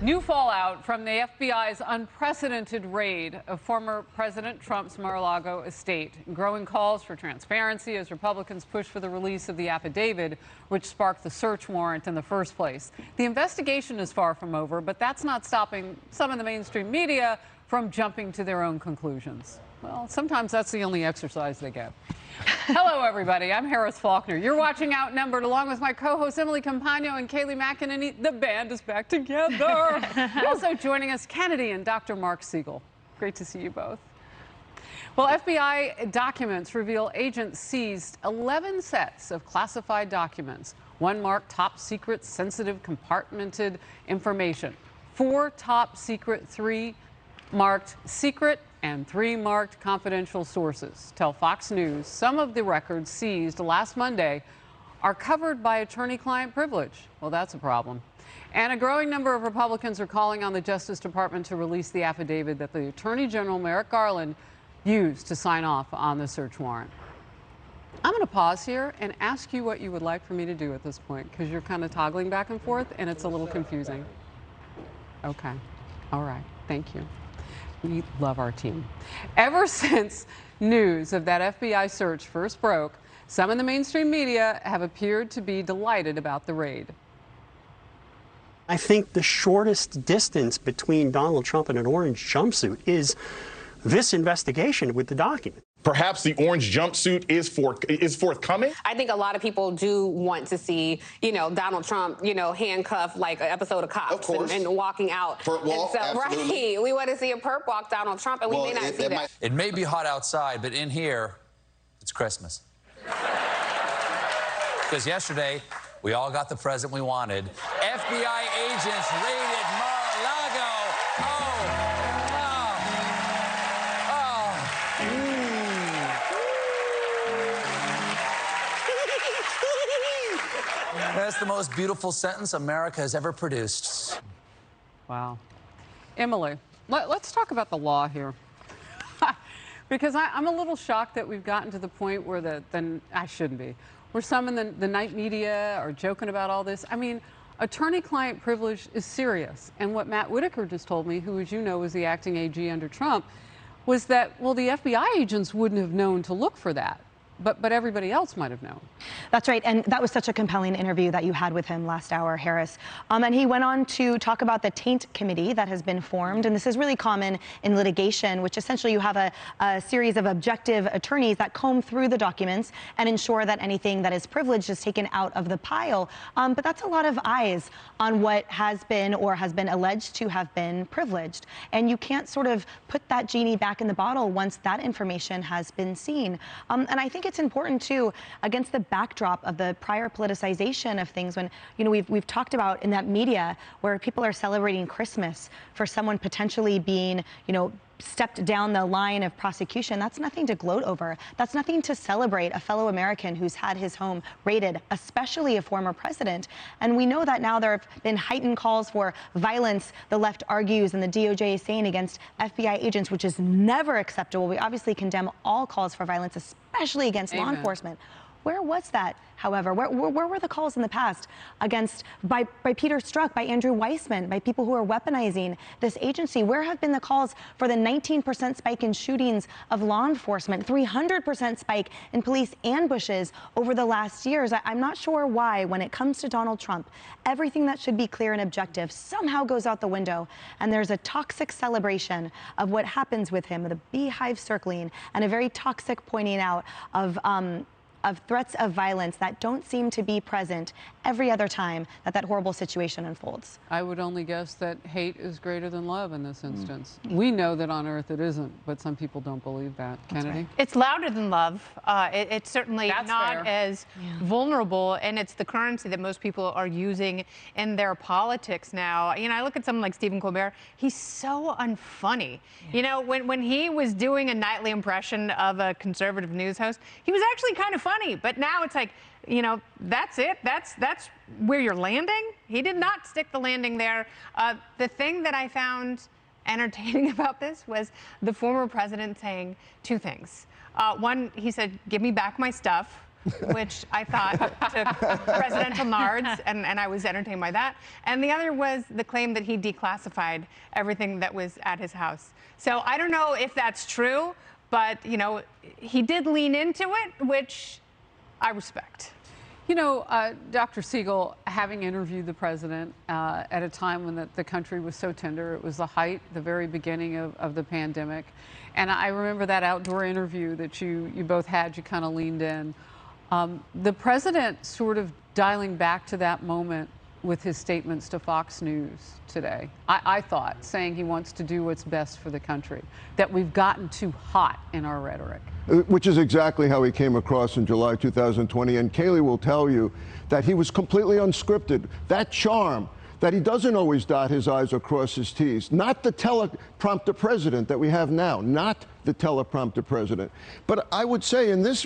New fallout from the FBI's unprecedented raid of former President Trump's Mar-a-Lago estate. Growing calls for transparency as Republicans push for the release of the affidavit, which sparked the search warrant in the first place. The investigation is far from over, but that's not stopping some in the mainstream media from jumping to their own conclusions. Well, sometimes that's the only exercise they get. Hello, everybody. I'm Harris Faulkner. You're watching Outnumbered along with my co-hosts Emily Compagno and Kayleigh McEnany. The band is back together. Also joining us, Kennedy and Dr. Mark Siegel. Great to see you both. Well, FBI documents reveal agents seized 11 sets of classified documents. One marked top secret, sensitive, compartmented information. 4 top secret, 3 marked secret, and 3 marked confidential sources tell Fox News some of the records seized last Monday are covered by attorney-client privilege. Well, that's a problem. And a growing number of Republicans are calling on the Justice Department to release the affidavit that the Attorney General Merrick Garland used to sign off on the search warrant. I'm going to pause here and ask you what you would like for me to do at this point, because you're kind of toggling back and forth and it's a little confusing. Okay. All right. Thank you. We love our team. Ever since news of that FBI search first broke, some in the mainstream media have appeared to be delighted about the raid. I think the shortest distance between Donald Trump and an orange jumpsuit is this investigation with the document. Perhaps the orange jumpsuit is forthcoming. I think a lot of people do want to see, Donald Trump, handcuffed like an episode of Cops and walking out. Perp walk, absolutely. Right. We want to see a perp walk Donald Trump, and we may not see that. It may be hot outside, but in here, it's Christmas. Because yesterday, we all got the present we wanted. FBI agents raided Mar-a-Lago. That's the most beautiful sentence America has ever produced. Wow. Emily, let's talk about the law here. Because I'm a little shocked that we've gotten to the point where I shouldn't be, where some in the night media are joking about all this. I mean, attorney-client privilege is serious. And what Matt Whitaker just told me, who, as you know, was the acting AG under Trump, was that, well, the FBI agents wouldn't have known to look for that. But everybody else might have known. That's right, and that was such a compelling interview that you had with him last hour, Harris. And he went on to talk about the taint committee that has been formed, and this is really common in litigation, which essentially you have a series of objective attorneys that comb through the documents and ensure that anything that is privileged is taken out of the pile. But that's a lot of eyes on what has been or has been alleged to have been privileged. And you can't sort of put that genie back in the bottle once that information has been seen. And I think it's important too, against the backdrop of the prior politicization of things, when we've talked about in that media where people are celebrating Christmas for someone potentially being stepped down the line of prosecution. That's nothing to gloat over. That's nothing to celebrate a fellow American who's had his home raided, especially a former president. And we know that now there have been heightened calls for violence, the left argues, and the DOJ is saying, against FBI agents, which is never acceptable. We obviously condemn all calls for violence, especially against law enforcement. Where was that, however? Where were the calls in the past by Peter Strzok, by Andrew Weissman, by people who are weaponizing this agency? Where have been the calls for the 19% spike in shootings of law enforcement, 300% spike in police ambushes over the last years? I'm not sure why, when it comes to Donald Trump, everything that should be clear and objective somehow goes out the window, and there's a toxic celebration of what happens with him, the beehive circling, and a very toxic pointing out of threats of violence that don't seem to be present every other time that horrible situation unfolds. I would only guess that hate is greater than love in this instance. We know that on Earth it isn't, but some people don't believe that. Kennedy? Right. It's louder than love. It's certainly not as vulnerable, and it's the currency that most people are using in their politics now. I look at someone like Stephen Colbert. He's so unfunny. When he was doing a nightly impression of a conservative news host, he was actually kind of funny, but now it's like, that's it. That's where you're landing. He did not stick the landing there. The thing that I found entertaining about this was the former president saying 2 things. One, he said, "Give me back my stuff." which I thought took presidential nards, and I was entertained by that. And the other was the claim that he declassified everything that was at his house. So I don't know if that's true, but, you know, he did lean into it, which I respect. You know, Dr. Siegel, having interviewed the president at a time when the country was so tender, it was the height, the very beginning of the pandemic. And I remember that outdoor interview that you both had, you kind of leaned in. The president sort of dialing back to that moment with his statements to Fox News today, I thought, saying he wants to do what's best for the country, that we've gotten too hot in our rhetoric. Which is exactly how he came across in July 2020. And Kayleigh will tell you that he was completely unscripted. That charm, that he doesn't always dot his I's or cross his T's. Not the teleprompter president that we have now, not the teleprompter president. But I would say in this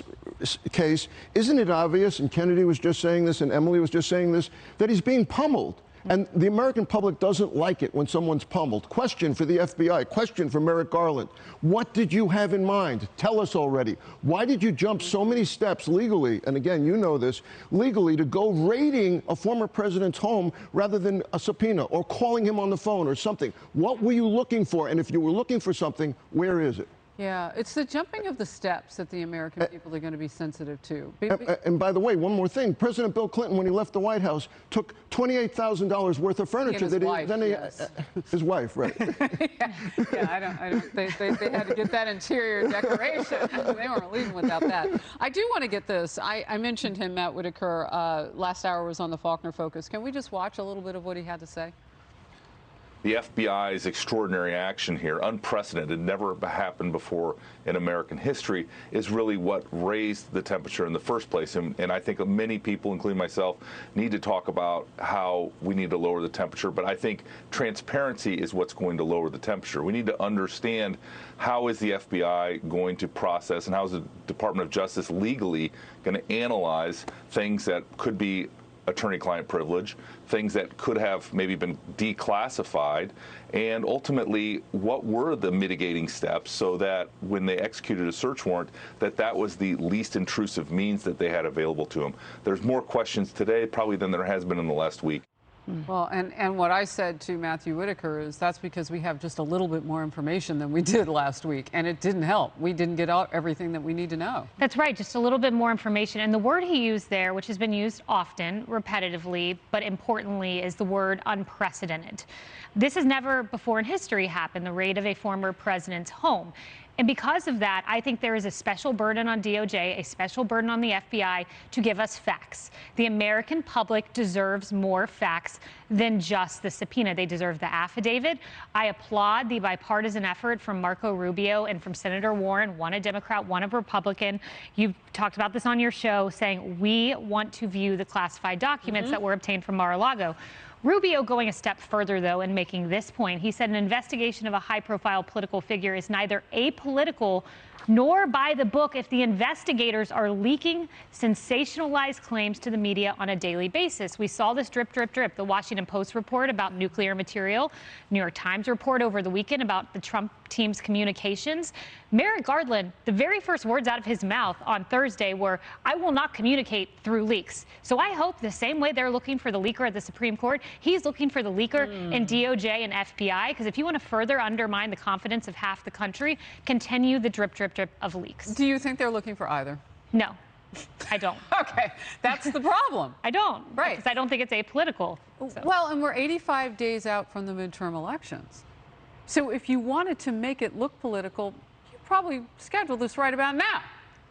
case, isn't it obvious, and Kennedy was just saying this and Emily was just saying this, that he's being pummeled? And the American public doesn't like it when someone's pummeled. Question for the FBI, question for Merrick Garland. What did you have in mind? Tell us already. Why did you jump so many steps legally, and again, you know this, legally to go raiding a former president's home rather than a subpoena or calling him on the phone or something? What were you looking for? And if you were looking for something, where is it? Yeah, it's the jumping of the steps that the American people are going to be sensitive to. And by the way, one more thing. President Bill Clinton, when he left the White House, took $28,000 worth of furniture that his wife, right? They had to get that interior decoration. They weren't leaving without that. I do want to get this. I mentioned him, Matt Whitaker, last hour was on the Faulkner Focus. Can we just watch a little bit of what he had to say? The FBI's extraordinary action here, unprecedented, never happened before in American history, is really what raised the temperature in the first place. And I think many people, including myself, need to talk about how we need to lower the temperature. But I think transparency is what's going to lower the temperature. We need to understand how is the FBI going to process and how is the Department of Justice legally going to analyze things that could be attorney-client privilege, things that could have maybe been declassified, and ultimately, what were the mitigating steps so that when they executed a search warrant, that was the least intrusive means that they had available to them. There's more questions today probably than there has been in the last week. Well, and what I said to Matthew Whitaker is that's because we have just a little bit more information than we did last week, and it didn't help. We didn't get out everything that we need to know. That's right, just a little bit more information. And the word he used there, which has been used often, repetitively, but importantly, is the word unprecedented. This has never before in history happened, the raid of a former president's home. And because of that, I think there is a special burden on DOJ, a special burden on the FBI to give us facts. The American public deserves more facts than just the subpoena. They deserve the affidavit. I applaud the bipartisan effort from Marco Rubio and from Senator Warren, one a Democrat, one a Republican. You've talked about this on your show, saying we want to view the classified documents that were obtained from Mar-a-Lago. Rubio going a step further, though, in making this point. He said an investigation of a high-profile political figure is neither apolitical nor by the book if the investigators are leaking sensationalized claims to the media on a daily basis. We saw this drip, drip, drip. The Washington Post report about nuclear material, New York Times report over the weekend about the Trump team's communications. Merrick Garland, the very first words out of his mouth on Thursday were, "I will not communicate through leaks." So I hope the same way they're looking for the leaker at the Supreme Court, he's looking for the leaker in DOJ and FBI, because if you want to further undermine the confidence of half the country, continue the drip, drip, drip of leaks. Do you think they're looking for either? No, I don't. Okay, that's the problem. I don't. Right. Because I don't think it's apolitical. So. Well, and we're 85 days out from the midterm elections. So if you wanted to make it look political, you probably schedule this right about now.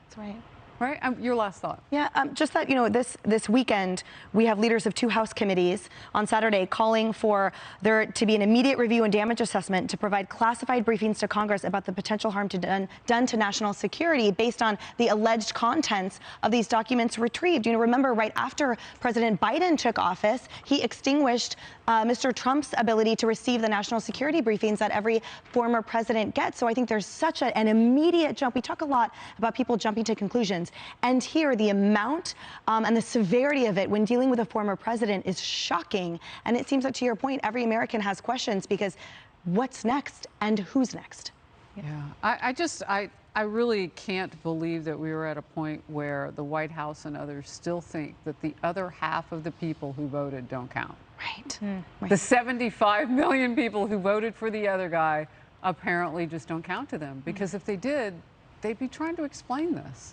That's right. Right? Your last thought. Yeah, just that, you know, this weekend, we have leaders of 2 House committees on Saturday calling for there to be an immediate review and damage assessment to provide classified briefings to Congress about the potential harm done to national security based on the alleged contents of these documents retrieved. You know, remember, right after President Biden took office, he extinguished Mr. Trump's ability to receive the national security briefings that every former president gets. So I think there's such an immediate jump. We talk a lot about people jumping to conclusions. And here, the amount and the severity of it when dealing with a former president is shocking. And it seems that, to your point, every American has questions because what's next and who's next? Yeah, I really can't believe that we were at a point where the White House and others still think that the other half of the people who voted don't count. Right. Right. The 75 million people who voted for the other guy apparently just don't count to them, because if they did, they'd be trying to explain this.